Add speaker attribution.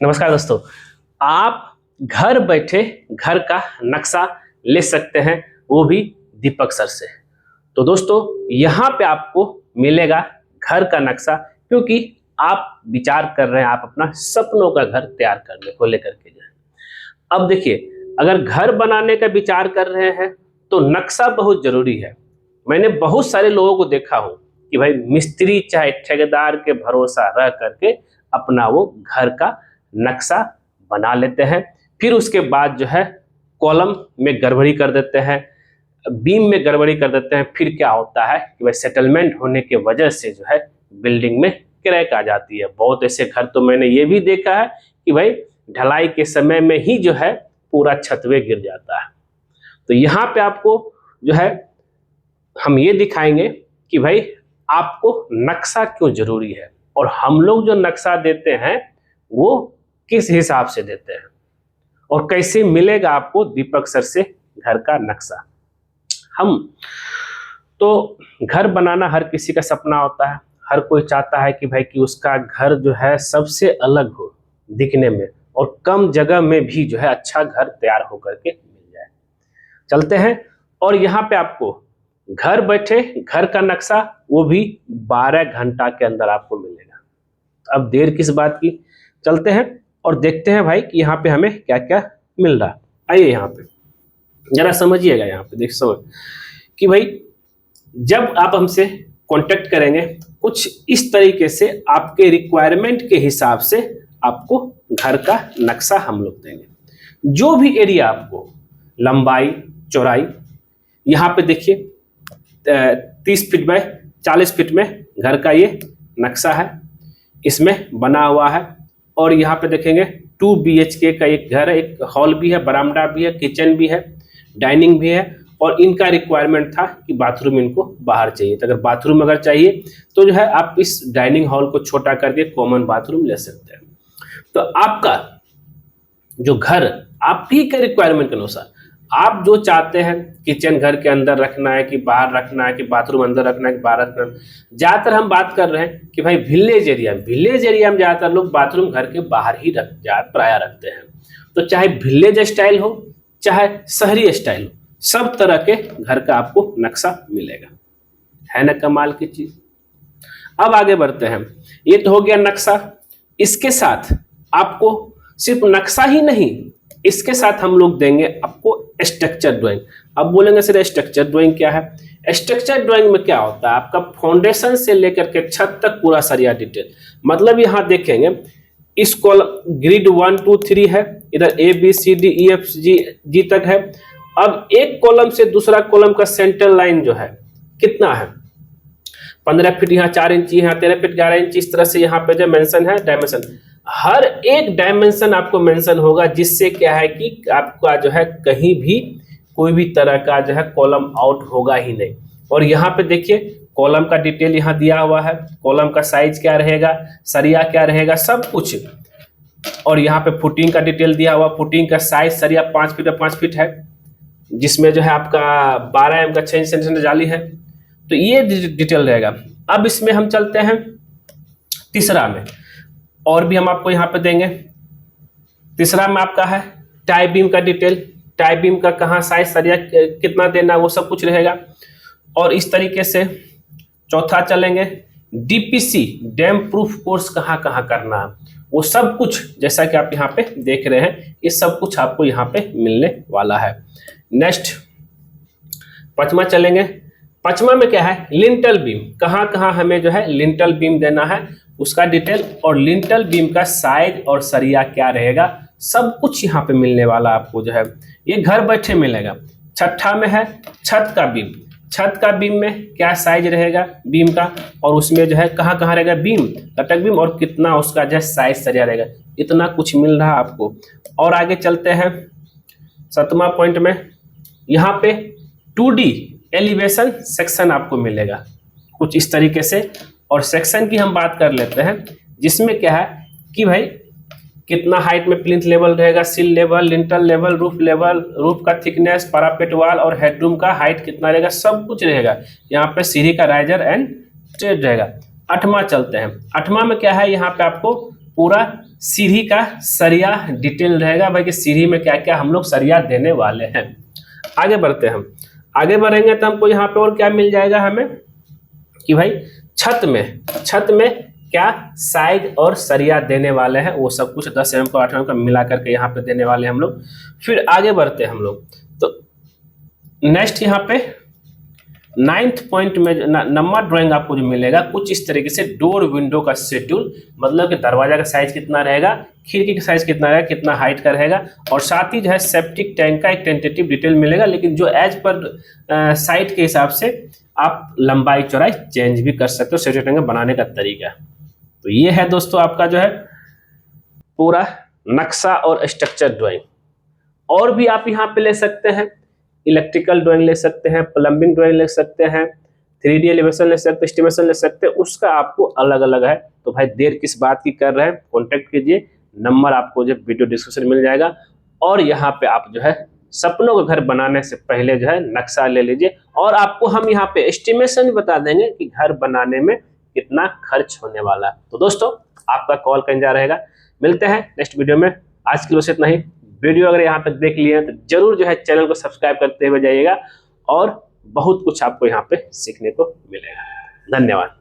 Speaker 1: नमस्कार दोस्तों, आप घर बैठे घर का नक्शा ले सकते हैं, वो भी दीपक सर से। तो दोस्तों यहाँ पे आपको मिलेगा घर का नक्शा, क्योंकि आप विचार कर रहे हैं आप अपना सपनों का घर तैयार करने को लेकर के जाए। अब देखिए, अगर घर बनाने का विचार कर रहे हैं तो नक्शा बहुत जरूरी है। मैंने बहुत सारे लोगों को देखा हूं कि भाई मिस्त्री चाहे ठेकेदार के भरोसा रह करके अपना वो घर का नक्शा बना लेते हैं, फिर उसके बाद जो है कॉलम में गड़बड़ी कर देते हैं, बीम में गड़बड़ी कर देते हैं। फिर क्या होता है कि भाई सेटलमेंट होने के वजह से जो है बिल्डिंग में क्रैक आ जाती है। बहुत ऐसे घर तो मैंने ये भी देखा है कि भाई ढलाई के समय में ही जो है पूरा छतवे गिर जाता है। तो यहाँ पे आपको जो है हम ये दिखाएंगे कि भाई आपको नक्शा क्यों जरूरी है, और हम लोग जो नक्शा देते हैं वो किस हिसाब से देते हैं, और कैसे मिलेगा आपको दीपक सर से घर का नक्शा। हम तो घर बनाना हर किसी का सपना होता है, हर कोई चाहता है कि भाई कि उसका घर जो है सबसे अलग हो दिखने में, और कम जगह में भी जो है अच्छा घर तैयार होकर के मिल जाए। चलते हैं, और यहाँ पे आपको घर बैठे घर का नक्शा, वो भी 12 घंटा के अंदर आपको मिलेगा। अब देर किस बात की, चलते हैं और देखते हैं भाई कि यहाँ पे हमें क्या क्या मिल रहा है। आइए यहाँ पे जरा समझिएगा, यहाँ पे देख समझ कि भाई जब आप हमसे कांटेक्ट करेंगे कुछ इस तरीके से आपके रिक्वायरमेंट के हिसाब से आपको घर का नक्शा हम लोग देंगे। जो भी एरिया आपको लंबाई चौड़ाई, यहाँ पे देखिए 30 फीट बाय 40 फीट में घर का ये नक्शा है, इसमें बना हुआ है। और यहाँ पे देखेंगे 2 BHK का एक घर है, एक हॉल भी है, बरामदा भी है, किचन भी है, डाइनिंग भी है। और इनका रिक्वायरमेंट था कि बाथरूम इनको बाहर चाहिए, तो अगर बाथरूम अगर चाहिए तो जो है आप इस डाइनिंग हॉल को छोटा करके कॉमन बाथरूम ले सकते हैं। तो आपका जो घर आप ही के रिक्वायरमेंट के अनुसार आप जो चाहते हैं, किचन घर के अंदर रखना है कि बाहर रखना है, कि बाथरूम अंदर रखना है कि बाहर रखना है। ज्यादातर हम बात कर रहे हैं कि भाई विलेज एरिया में ज्यादातर लोग बाथरूम घर के बाहर ही प्राय रखते हैं। तो चाहे विलेज स्टाइल हो चाहे शहरी स्टाइल हो, सब तरह के घर का आपको नक्शा मिलेगा। है ना कमाल की चीज। अब आगे बढ़ते हैं। ये तो हो गया नक्शा, इसके साथ आपको सिर्फ नक्शा ही नहीं, इसके साथ हम लोग देंगे आपको स्ट्रक्चर ड्राइंग। अब बोलेंगे सर स्ट्रक्चर ड्राइंग क्या है? स्ट्रक्चर ड्राइंग में क्या होता है, आपका फाउंडेशन से लेकर के छत तक पूरा सरिया डिटेल। मतलब यहाँ देखेंगे इस कॉलम ग्रिड 1 2 3 है, इधर ABCDEFG तक है। अब एक कॉलम से दूसरा कॉलम का सेंटर लाइन जो है कितना है, 15 फीट, यहाँ 4 इंच, यहाँ 13 फीट 11 इंच। इस तरह से यहाँ पे जो मेंशन है डायमेंशन, हर एक डायमेंशन आपको मेंशन होगा, जिससे क्या है कि आपका जो है कहीं भी कोई भी तरह का जो है कॉलम आउट होगा ही नहीं। और यहाँ पे देखिए कॉलम का डिटेल यहाँ दिया हुआ है, कॉलम का साइज क्या रहेगा, सरिया क्या रहेगा, सब कुछ। और यहाँ पे फुटिंग का डिटेल दिया हुआ, फुटिंग का साइज सरिया 5 फीट 5 फीट है, जिसमें जो है आपका 12 mm का 6 सेंटीमीटर जाली है। तो ये डिटेल रहेगा। अब इसमें हम चलते हैं तीसरा में, और भी हम आपको यहाँ पे देंगे। तीसरा में आपका है टाई बीम का डिटेल, टाई बीम का कहाँ साइज सरिया कितना देना, वो सब कुछ रहेगा। और इस तरीके से चौथा चलेंगे DPC डैम प्रूफ कोर्स कहाँ कहाँ करना है, वो सब कुछ जैसा कि आप यहाँ पे देख रहे हैं, ये सब कुछ आपको यहाँ पे मिलने वाला है। नेक्स्ट पांचवा चलेंगे। पांचवा में क्या है, लिंटल बीम, कहाँ कहाँ हमें जो है लिंटल बीम देना है उसका डिटेल, और लिंटल बीम का साइज और सरिया क्या रहेगा, सब कुछ यहाँ पे मिलने वाला आपको जो है, ये घर बैठे मिलेगा। छठा में है छत का बीम, छत का बीम में क्या साइज रहेगा बीम का, और उसमें जो है कहाँ कहाँ रहेगा बीम, लटक बीम, और कितना उसका जो है साइज सरिया रहेगा, इतना कुछ मिल रहा है आपको। और आगे चलते हैं 7वां पॉइंट में, यहाँ पे 2D एलिवेशन सेक्शन आपको मिलेगा कुछ इस तरीके से। और सेक्शन की हम बात कर लेते हैं, जिसमें क्या है कि भाई कितना हाइट में प्लिंथ लेवल रहेगा, सिल लेवल, लिंटल लेवल, रूफ का थिकनेस, पैरापेट वाल और हेडरूम का हाइट कितना रहेगा, सब कुछ रहेगा। यहाँ पे सीढ़ी का राइजर एंड ट्रेड रहेगा। 8वां चलते हैं। 8वां में क्या है, यहाँ पे आपको पूरा सीढ़ी का सरिया डिटेल रहेगा भाई कि सीढ़ी में क्या क्या हम लोग सरिया देने वाले हैं। आगे बढ़ते हैं हम। आगे बढ़ेंगे तो हमको यहाँ पे और क्या मिल जाएगा हमें कि भाई छत में क्या साइड और सरिया देने वाले हैं, वो सब कुछ 10 mm को 8 mm का मिला करके यहाँ पे देने वाले हैं हम लोग। फिर आगे बढ़ते हैं हम लोग। तो नेक्स्ट यहाँ पे 9th पॉइंट में नंबर ड्राइंग आपको जो मिलेगा कुछ इस तरीके से, डोर विंडो का शेड्यूल, मतलब कि दरवाजा का साइज कितना रहेगा, खिड़की का साइज कितना रहेगा, कितना हाइट का रहेगा, और साथ ही जो है सेप्टिक टैंक का एक टेंटेटिव डिटेल मिलेगा, लेकिन जो एज पर साइट के हिसाब से आप लंबाई चौड़ाई चेंज भी कर सकते हो सेप्टिक टैंक बनाने का तरीका। तो ये है दोस्तों आपका जो है पूरा नक्शा और स्ट्रक्चर ड्राइंग। और भी आप यहाँ पे ले सकते हैं, इलेक्ट्रिकल ड्राइंग ले सकते हैं, प्लम्बिंग ड्राइंग ले सकते हैं, 3D एलिवेशन ले सकते हैं, एस्टिमेशन ले सकते हैं, उसका आपको अलग अलग है। तो भाई देर किस बात की कर रहे हैं, कॉन्टेक्ट कीजिए, नंबर आपको जो वीडियो डिस्क्रिप्शन मिल जाएगा। और यहाँ पे आप जो है सपनों का घर बनाने से पहले जो है नक्शा ले लीजिए, और आपको हम यहाँ पे एस्टिमेशन बता देंगे कि घर बनाने में कितना खर्च होने वाला है। तो दोस्तों आपका कॉल का इंतजार रहेगा। मिलते हैं नेक्स्ट वीडियो में। आज के लिए इतना ही। वीडियो अगर यहाँ तक देख लिए हैं तो जरूर जो है चैनल को सब्सक्राइब करते हुए जाइएगा, और बहुत कुछ आपको यहाँ पे सीखने को मिलेगा। धन्यवाद।